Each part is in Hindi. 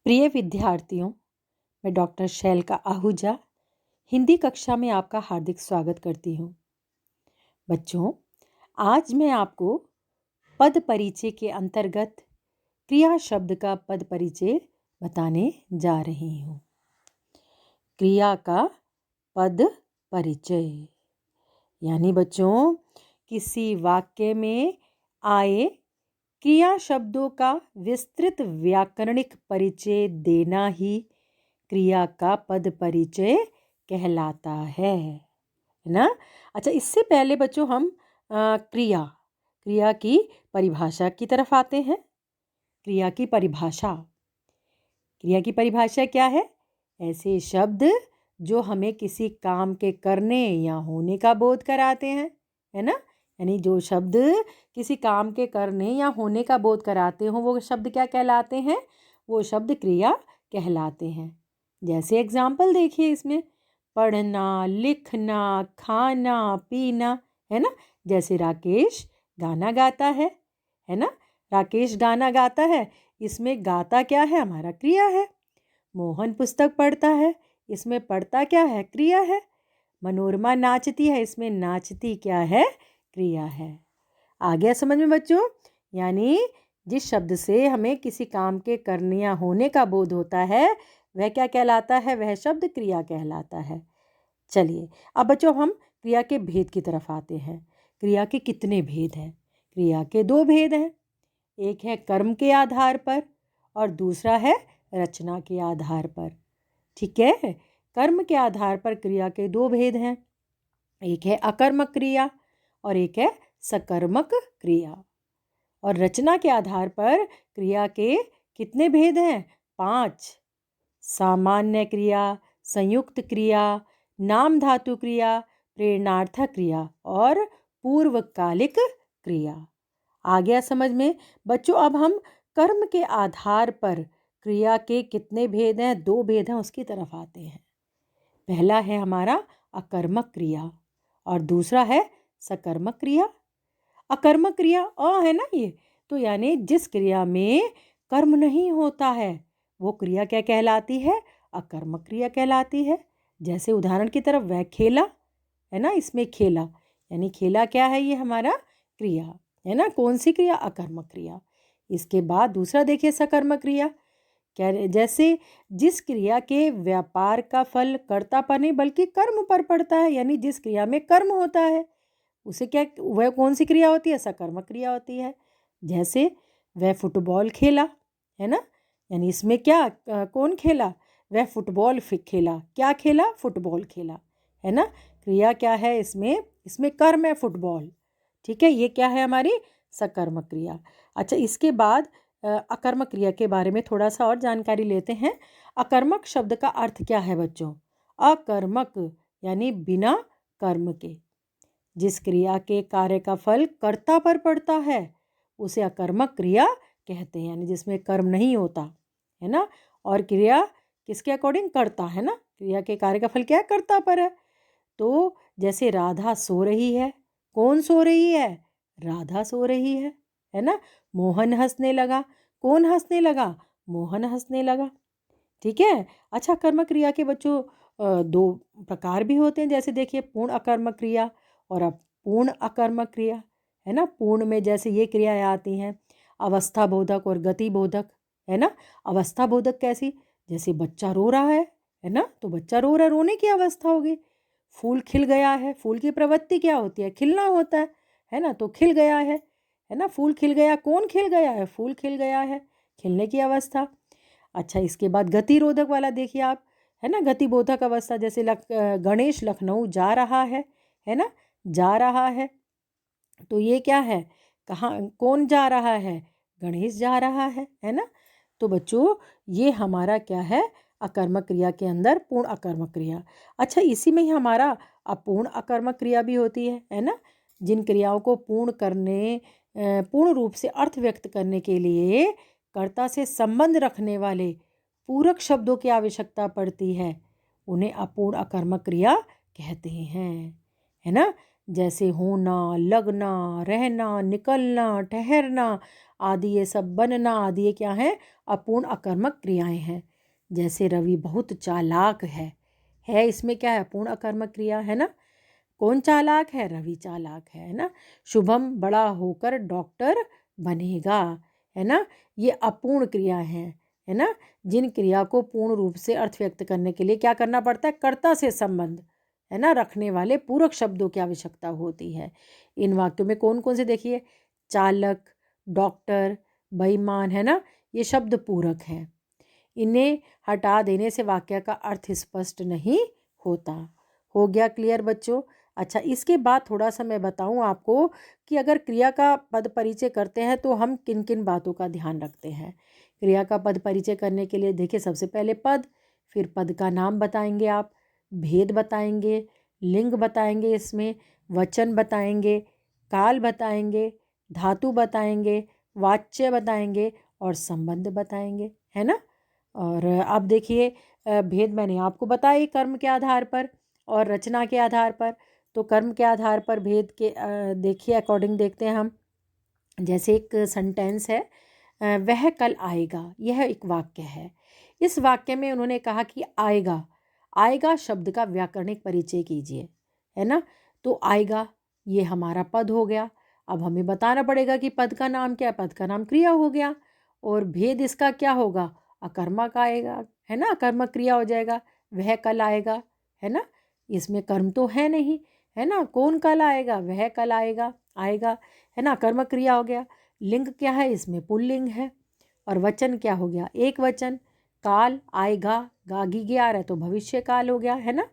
प्रिय विद्यार्थियों, मैं डॉक्टर शैलका आहूजा हिंदी कक्षा में आपका हार्दिक स्वागत करती हूँ। बच्चों, आज मैं आपको पद परिचय के अंतर्गत क्रिया शब्द का पद परिचय बताने जा रही हूँ। क्रिया का पद परिचय यानी बच्चों, किसी वाक्य में आए क्रिया शब्दों का विस्तृत व्याकरणिक परिचय देना ही क्रिया का पद परिचय कहलाता है ना। अच्छा, इससे पहले बच्चों हम क्रिया की परिभाषा की तरफ आते हैं। क्रिया की परिभाषा क्या है? ऐसे शब्द जो हमें किसी काम के करने या होने का बोध कराते हैं, है ना। यानी जो शब्द किसी काम के करने या होने का बोध कराते हो वो शब्द क्या कहलाते हैं? वो शब्द क्रिया कहलाते हैं। जैसे एग्जाम्पल देखिए इसमें, पढ़ना, लिखना, खाना, पीना, है ना। जैसे राकेश गाना गाता है ना। राकेश गाना गाता है, इसमें गाता क्या है? हमारा क्रिया है। मोहन पुस्तक पढ़ता है, इसमें पढ़ता क्या है? क्रिया है। मनोरमा नाचती है, इसमें नाचती क्या है? क्रिया है। आ गया समझ में बच्चों? यानी जिस शब्द से हमें किसी काम के करने या होने का बोध होता है वह क्या कहलाता है? वह शब्द क्रिया कहलाता है। चलिए अब बच्चों हम क्रिया के भेद की तरफ आते हैं। क्रिया के कितने भेद हैं? क्रिया के 2 भेद हैं। एक है कर्म के आधार पर और दूसरा है रचना के आधार पर। ठीक है, कर्म के आधार पर क्रिया के 2 भेद हैं। एक है अकर्मक क्रिया और एक है सकर्मक क्रिया। और रचना के आधार पर क्रिया के कितने भेद हैं? 5। सामान्य क्रिया, संयुक्त क्रिया, नाम धातु क्रिया, प्रेरणार्थक क्रिया और पूर्वकालिक क्रिया। आ गया समझ में बच्चों? अब हम कर्म के आधार पर क्रिया के कितने भेद हैं? 2 भेद हैं, उसकी तरफ आते हैं। पहला है हमारा अकर्मक क्रिया और दूसरा है सकर्मक क्रिया। अकर्मक क्रिया है ना ये, तो यानी जिस क्रिया में कर्म नहीं होता है वो क्रिया क्या कहलाती है? अकर्मक क्रिया कहलाती है। जैसे उदाहरण की तरफ, वह खेला, है ना। इसमें खेला यानी खेला क्या है? ये हमारा क्रिया है ना। कौन सी क्रिया? अकर्मक क्रिया। इसके बाद दूसरा देखिए सकर्मक क्रिया। क्या? जैसे जिस क्रिया के व्यापार का फल कर्ता पर नहीं बल्कि कर्म पर पड़ता है, यानी जिस क्रिया में कर्म होता है उसे क्या, वह कौन सी क्रिया होती है? सकर्मक क्रिया होती है। जैसे वह फुटबॉल खेला, है ना। यानी इसमें क्या, कौन खेला? वह फुटबॉल खेला। क्या खेला? फुटबॉल खेला, है ना। क्रिया क्या है इसमें कर्म है, फुटबॉल। ठीक है, ये क्या है? हमारी सकर्मक क्रिया। अच्छा, इसके बाद अकर्मक क्रिया के बारे में थोड़ा सा और जानकारी लेते हैं। अकर्मक शब्द का अर्थ क्या है बच्चों? अकर्मक यानी बिना कर्म के। जिस क्रिया के कार्य का फल कर्ता पर पड़ता है उसे अकर्मक क्रिया कहते हैं, यानी जिसमें कर्म नहीं होता, है ना। और क्रिया किसके अकॉर्डिंग? कर्ता, है ना। क्रिया के कार्य का फल क्या है? कर्ता पर है। तो जैसे राधा सो रही है, कौन सो रही है? राधा सो रही है ना। मोहन हंसने लगा, कौन हंसने लगा? मोहन हंसने लगा। ठीक है। अच्छा, कर्मक क्रिया के बच्चों 2 प्रकार भी होते हैं। जैसे देखिए पूर्ण अकर्मक क्रिया और अपूर्ण अकर्मक क्रिया, है ना। पूर्ण में जैसे ये क्रियाएं आती हैं, अवस्था बोधक और गति बोधक, है ना। अवस्था बोधक कैसी? जैसे बच्चा रो रहा है ना, तो बच्चा रो रहा है, रोने की अवस्था होगी। फूल खिल गया है, फूल की प्रवृत्ति क्या होती है? खिलना होता है ना। तो खिल गया है ना। फूल खिल गया, कौन खिल गया है? फूल खिल गया है, खिलने की अवस्था। अच्छा, इसके बाद गतिरोधक वाला देखिए आप, है ना। गतिबोधक अवस्था जैसे गणेश लखनऊ जा रहा है ना। जा रहा है, तो ये क्या है? कहाँ, कौन जा रहा है? गणेश जा रहा है ना। तो बच्चों ये हमारा क्या है? अकर्मक क्रिया के अंदर पूर्ण अकर्मक क्रिया। अच्छा, इसी में ही हमारा अपूर्ण अकर्मक क्रिया भी होती है ना। जिन क्रियाओं को पूर्ण रूप से अर्थ व्यक्त करने के लिए कर्ता से संबंध रखने वाले पूरक शब्दों की आवश्यकता पड़ती है उन्हें अपूर्ण अकर्मक क्रिया कहते हैं, है ना। जैसे होना, लगना, रहना, निकलना, ठहरना आदि, ये सब बनना आदि ये क्या है, अपूर्ण अकर्मक क्रियाएं हैं। जैसे रवि बहुत चालाक है इसमें क्या है, अपूर्ण अकर्मक क्रिया है ना। कौन चालाक है, रवि चालाक है ना। शुभम बड़ा होकर डॉक्टर बनेगा, है ना। ये अपूर्ण क्रिया है ना। जिन क्रिया को पूर्ण रूप से अर्थ व्यक्त करने के लिए क्या करना पड़ता है, कर्ता से संबंध है ना रखने वाले पूरक शब्दों की आवश्यकता होती है। इन वाक्यों में कौन कौन से देखिए, चालक, डॉक्टर, बेईमान, है ना, ये शब्द पूरक हैं। इन्हें हटा देने से वाक्य का अर्थ स्पष्ट नहीं होता। हो गया क्लियर बच्चों। अच्छा, इसके बाद थोड़ा सा मैं बताऊं आपको कि अगर क्रिया का पद परिचय करते हैं तो हम किन किन बातों का ध्यान रखते हैं। क्रिया का पद परिचय करने के लिए देखिए, सबसे पहले पद, फिर पद का नाम बताएंगे आप, भेद बताएंगे, लिंग बताएंगे, इसमें वचन बताएंगे, काल बताएंगे, धातु बताएंगे, वाच्य बताएंगे और संबंध बताएंगे, है ना। और अब देखिए, भेद मैंने आपको बताया कर्म के आधार पर और रचना के आधार पर। तो कर्म के आधार पर भेद के देखिए अकॉर्डिंग देखते हैं हम। जैसे एक सेंटेंस है, वह कल आएगा, यह एक वाक्य है। इस वाक्य में उन्होंने कहा कि आएगा, आएगा शब्द का व्याकरणिक परिचय कीजिए, है ना। तो आएगा ये हमारा पद हो गया। अब हमें बताना पड़ेगा कि पद का नाम क्या है, पद का नाम क्रिया हो गया। और भेद इसका क्या होगा, अकर्मक आएगा, है ना, अकर्मक क्रिया हो जाएगा। वह कल आएगा, है ना, इसमें कर्म तो है नहीं, है ना। कौन कल आएगा, वह कल आएगा, आएगा, है ना, कर्मक क्रिया हो गया। लिंग क्या है, इसमें पुल्लिंग है। और वचन क्या हो गया, एक वचन। काल आएगा, गागी गे आ रहा है तो भविष्य काल हो गया, है ना।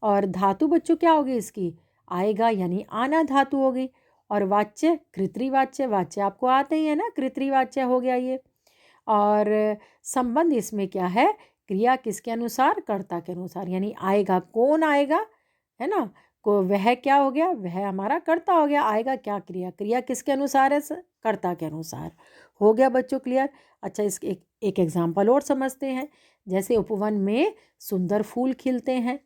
और धातु बच्चों क्या होगी इसकी, आएगा यानी आना धातु होगी। और वाच्य कृतरी वाच्य आपको आते ही है ना, कृतरी वाच्य हो गया ये। और संबंध इसमें क्या है, क्रिया किसके अनुसार, कर्ता के अनुसार, यानी आएगा कौन आएगा, है ना। को वह क्या हो गया, वह हमारा कर्ता हो गया। आएगा क्या, क्रिया, क्रिया किसके अनुसार है, कर्ता के अनुसार। हो गया बच्चों क्लियर। अच्छा, इस एक एग्जाम्पल और समझते हैं। जैसे उपवन में सुंदर फूल खिलते हैं,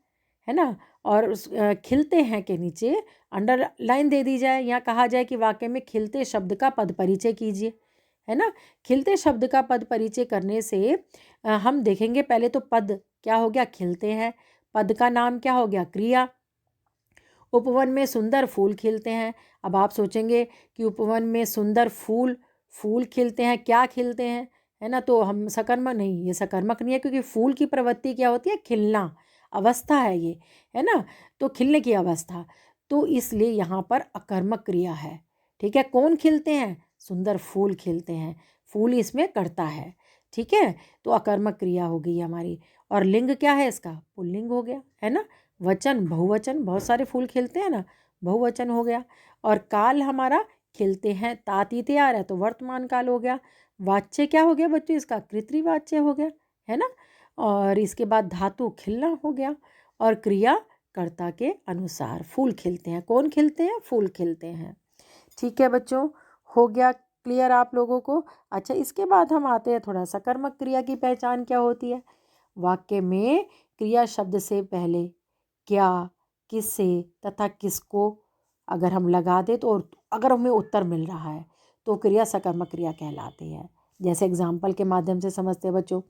है ना। और उस खिलते हैं के नीचे अंडरलाइन दे दी जाए, या कहा जाए कि वाक्य में खिलते शब्द का पद परिचय कीजिए, है ना। खिलते शब्द का पद परिचय करने से हम देखेंगे, पहले तो पद क्या हो गया, खिलते हैं। पद का नाम क्या हो गया, क्रिया। उपवन में सुंदर फूल खिलते हैं। अब आप सोचेंगे कि उपवन में सुंदर फूल, फूल खिलते हैं, क्या खिलते हैं, है ना। तो हम सकर्मक नहीं, ये सकर्मक नहीं है, क्योंकि फूल की प्रवृत्ति क्या होती है, खिलना, अवस्था है ये, है ना। तो खिलने की अवस्था, तो इसलिए यहाँ पर अकर्मक क्रिया है। ठीक है, कौन खिलते हैं, सुंदर फूल खिलते हैं, फूल इसमें करता है। ठीक है, तो अकर्मक क्रिया हो गई हमारी। और लिंग क्या है इसका, पुल्लिंग हो गया, है ना। वचन बहुवचन, बहुत सारे फूल खिलते हैं ना, बहुवचन हो गया। और काल हमारा खिलते हैं, ताती तैयार है तो वर्तमान काल हो गया। वाच्य क्या हो गया बच्चों इसका, कृतरी वाच्य हो गया, है ना। और इसके बाद धातु खिलना हो गया। और क्रिया कर्ता के अनुसार, फूल खिलते हैं, कौन खिलते हैं, फूल खिलते हैं। ठीक है बच्चों, हो गया क्लियर आप लोगों को। अच्छा, इसके बाद हम आते हैं थोड़ा सा कर्मक क्रिया की पहचान क्या होती है। वाक्य में क्रिया शब्द से पहले क्या, किससे तथा किसको अगर हम लगा दें तो, अगर हमें उत्तर मिल रहा है तो क्रिया सकर्मक क्रिया कहलाती है। जैसे एग्जाम्पल के माध्यम से समझते हैं बच्चों।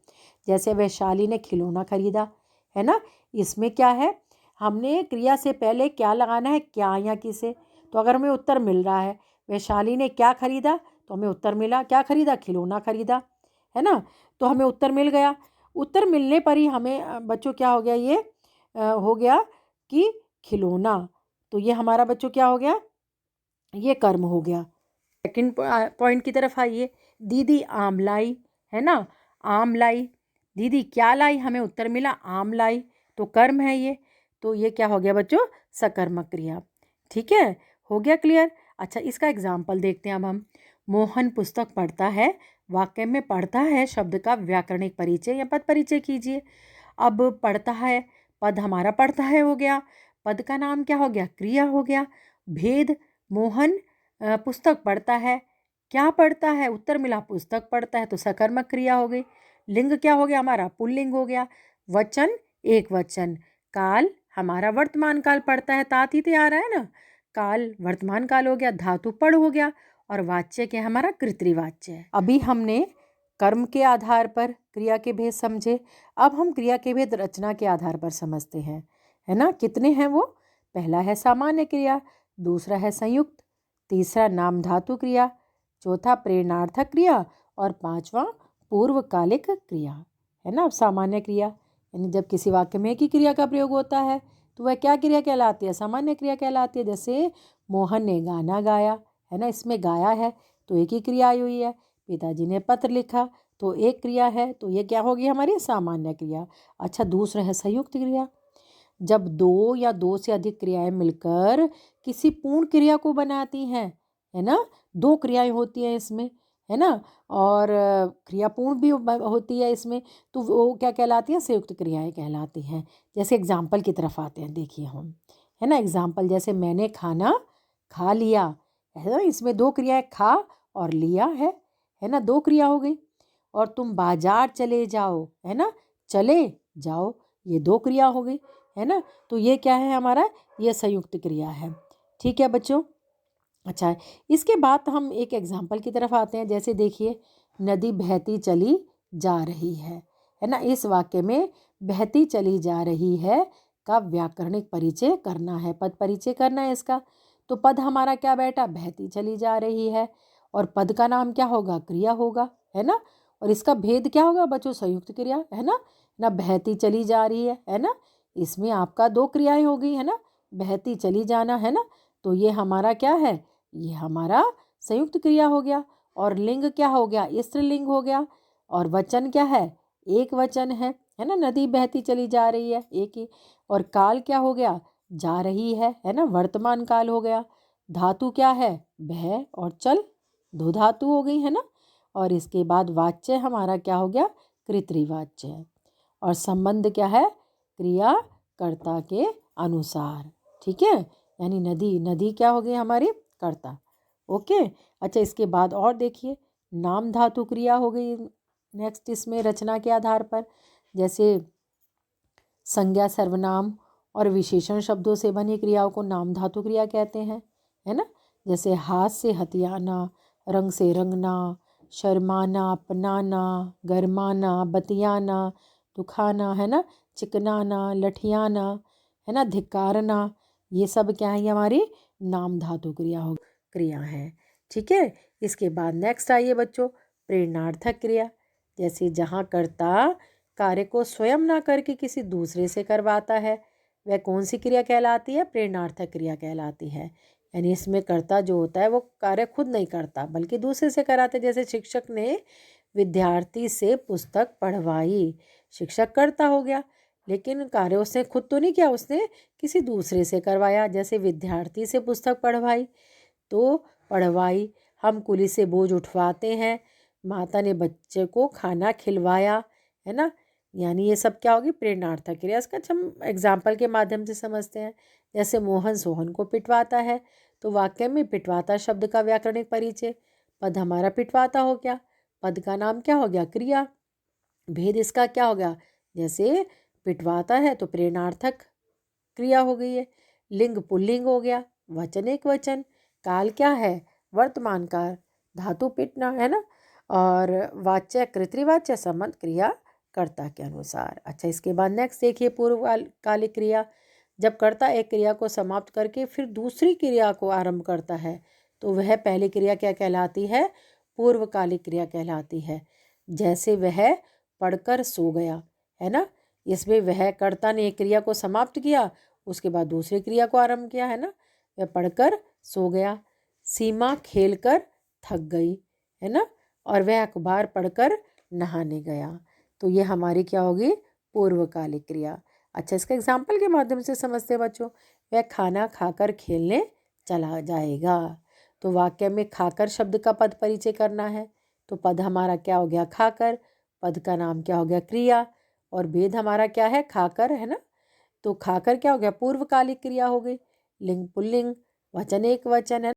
जैसे वैशाली ने खिलौना खरीदा, है ना, इसमें क्या है, हमने क्रिया से पहले क्या लगाना है, क्या या किसे। तो अगर हमें उत्तर मिल रहा है वैशाली ने क्या खरीदा, तो हमें उत्तर मिला, क्या खरीदा, खिलौना खरीदा, है ना। तो हमें उत्तर मिल गया। उत्तर मिलने पर ही हमें बच्चों क्या हो गया, ये हो गया कि खिलौना। तो ये हमारा बच्चों क्या हो गया, ये कर्म हो गया। सेकंड पॉइंट की तरफ आइए। दीदी आम लाई, है ना, आम लाई, दीदी क्या लाई, हमें उत्तर मिला आम लाई, तो कर्म है ये। तो ये क्या हो गया बच्चों, सकर्मक क्रिया। ठीक है, हो गया क्लियर। अच्छा, इसका एग्जाम्पल देखते हैं अब हम। मोहन पुस्तक पढ़ता है, वाक्य में पढ़ता है शब्द का व्याकरणिक परिचय या पद परिचय कीजिए। अब पढ़ता है, पद हमारा पढ़ता है हो गया, पद का नाम क्या हो गया, क्रिया हो गया। भेद, मोहन पुस्तक पढ़ता है, क्या पढ़ता है, उत्तर मिला पुस्तक पढ़ता है, तो सकर्मक क्रिया हो गई। लिंग क्या हो गया हमारा, पुल्लिंग हो गया। वचन एक वचन। काल हमारा वर्तमान काल पढ़ता है, तात ही तो आ रहा है ना, काल वर्तमान काल हो गया, धातु पढ़ हो गया, और वाच्य क्या हमारा कृतवाच्य है। अभी हमने कर्म के आधार पर क्रिया के भेद समझे, अब हम क्रिया के भेद रचना के आधार पर समझते हैं, है ना। कितने हैं वो? पहला है सामान्य क्रिया, दूसरा है संयुक्त, तीसरा नाम धातु क्रिया, चौथा प्रेरणार्थक क्रिया, और पांचवा पूर्वकालिक क्रिया, है ना। अब सामान्य क्रिया यानी जब किसी वाक्य में एक ही क्रिया का प्रयोग होता है तो वह क्या क्रिया कहलाती है? सामान्य क्रिया कहलाती है। जैसे मोहन ने गाना गाया, है ना, इसमें गाया है तो एक ही क्रिया आई हुई है। पिताजी ने पत्र लिखा तो एक क्रिया है, तो ये क्या होगी हमारी? सामान्य क्रिया। अच्छा, दूसरा है संयुक्त क्रिया। जब दो या दो से अधिक क्रियाएं मिलकर किसी पूर्ण क्रिया को बनाती हैं, है ना, दो क्रियाएं होती हैं इसमें, है ना, और क्रिया पूर्ण भी होती है इसमें, तो वो क्या कहलाती हैं? संयुक्त क्रियाएं कहलाती हैं। जैसे एग्जाम्पल की तरफ आते हैं, देखिए हम, है ना। एग्जाम्पल जैसे मैंने खाना खा लिया, है ना, इसमें दो क्रियाएं खा और लिया है ना, दो क्रिया हो गई। और तुम बाजार चले जाओ, है ना, चले जाओ, ये दो क्रिया हो गई, है ना। तो ये क्या है हमारा? ये संयुक्त क्रिया है। ठीक है बच्चों। अच्छा, इसके बाद हम एक एग्जाम्पल की तरफ आते हैं। जैसे देखिए, नदी बहती चली जा रही है ना। इस वाक्य में बहती चली जा रही है का व्याकरणिक परिचय करना है, पद परिचय करना है इसका। तो पद हमारा क्या बैठा? बहती चली जा रही है, और पद का नाम क्या होगा? क्रिया होगा, है ना। और इसका भेद क्या होगा बच्चों? संयुक्त क्रिया, है ना। बहती चली जा रही है ना, इसमें आपका दो क्रियाएं हो गई, है ना, बहती चली जाना, है ना। तो ये हमारा क्या है? ये हमारा संयुक्त क्रिया हो गया। और लिंग क्या हो गया? स्त्रीलिंग हो गया। और वचन क्या है? एक वचन है ना। नदी बहती चली जा रही है, एक ही। और काल क्या हो गया? जा रही है ना, वर्तमान काल हो गया। धातु क्या है? बह और चल, दो धातु हो गई, है ना। और इसके बाद वाच्य हमारा क्या हो गया? कृतवाच्य है। और संबंध क्या है? क्रिया कर्ता के अनुसार। ठीक है, यानी नदी, नदी क्या हो गई हमारी? कर्ता। ओके। अच्छा, इसके बाद और देखिए, नाम धातु क्रिया हो गई नेक्स्ट इसमें रचना के आधार पर। जैसे संज्ञा, सर्वनाम और विशेषण शब्दों से बनी क्रियाओं को नाम धातु क्रिया कहते हैं, है ना। जैसे हाथ से हथियाना, रंग से रंगना, शर्माना, अपनाना, गरमाना, बतियाना, दुखाना, है ना, चिकनाना, लठियाना, है ना, धिक्कारना, ये सब क्या है? हमारी नाम धातु क्रिया है। ठीक है। इसके बाद नेक्स्ट आइए बच्चों, प्रेरणार्थक क्रिया। जैसे जहाँ कर्ता कार्य को स्वयं ना करके किसी दूसरे से करवाता है, वह कौन सी क्रिया कहलाती है? प्रेरणार्थक क्रिया कहलाती है। यानी इसमें कर्ता जो होता है वो कार्य खुद नहीं करता बल्कि दूसरे से कराते। जैसे शिक्षक ने विद्यार्थी से पुस्तक पढ़वाई, शिक्षक करता हो गया, लेकिन कार्य उसने खुद तो नहीं किया, उसने किसी दूसरे से करवाया। जैसे विद्यार्थी से पुस्तक पढ़वाई तो पढ़वाई, हम कुली से बोझ उठवाते हैं, माता ने बच्चे को खाना खिलवाया, है ना। यानी ये सब क्या होगी? प्रेरणार्थक क्रिया। इसका हम एग्जाम्पल के माध्यम से समझते हैं। जैसे मोहन सोहन को पिटवाता है, तो वाक्य में पिटवाता शब्द का व्याकरणिक परिचय, पद हमारा पिटवाता हो गया, पद का नाम क्या हो गया? क्रिया। भेद इसका क्या हो गया? जैसे पिटवाता है तो प्रेरणार्थक क्रिया हो गई है, लिंग पुल्लिंग हो गया, वचन एक वचन, काल क्या है? वर्तमान काल, धातु पिटना, है ना। और वाच्य कृतवाच्य, संबंध क्रिया कर्ता के अनुसार। अच्छा, इसके बाद नेक्स्ट देखिए, पूर्वकालिक क्रिया। जब कर्ता एक क्रिया को समाप्त करके फिर दूसरी क्रिया को आरंभ करता है तो वह पहली क्रिया क्या कहलाती है? पूर्वकालिक क्रिया कहलाती है। जैसे वह पढ़कर सो गया, है ना, इसमें वह कर्ता ने एक क्रिया को समाप्त किया, उसके बाद दूसरी क्रिया को आरंभ किया, है ना। वह पढ़कर सो गया। सीमा खेलकर थक गई, है ना, और वह अखबार पढ़कर नहाने गया। तो ये हमारी क्या होगी? पूर्वकालिक क्रिया। अच्छा, इसका एग्जाम्पल के माध्यम से समझते हैं बच्चों। वह खाना खाकर खेलने चला जाएगा, तो वाक्य में खाकर शब्द का पद परिचय करना है। तो पद हमारा क्या हो गया? खाकर, पद का नाम क्या हो गया? क्रिया, और भेद हमारा क्या है? खाकर, है ना। तो खाकर क्या हो गया? पूर्वकालिक क्रिया हो गई, लिंग पुल्लिंग, वचन एक वचन, है।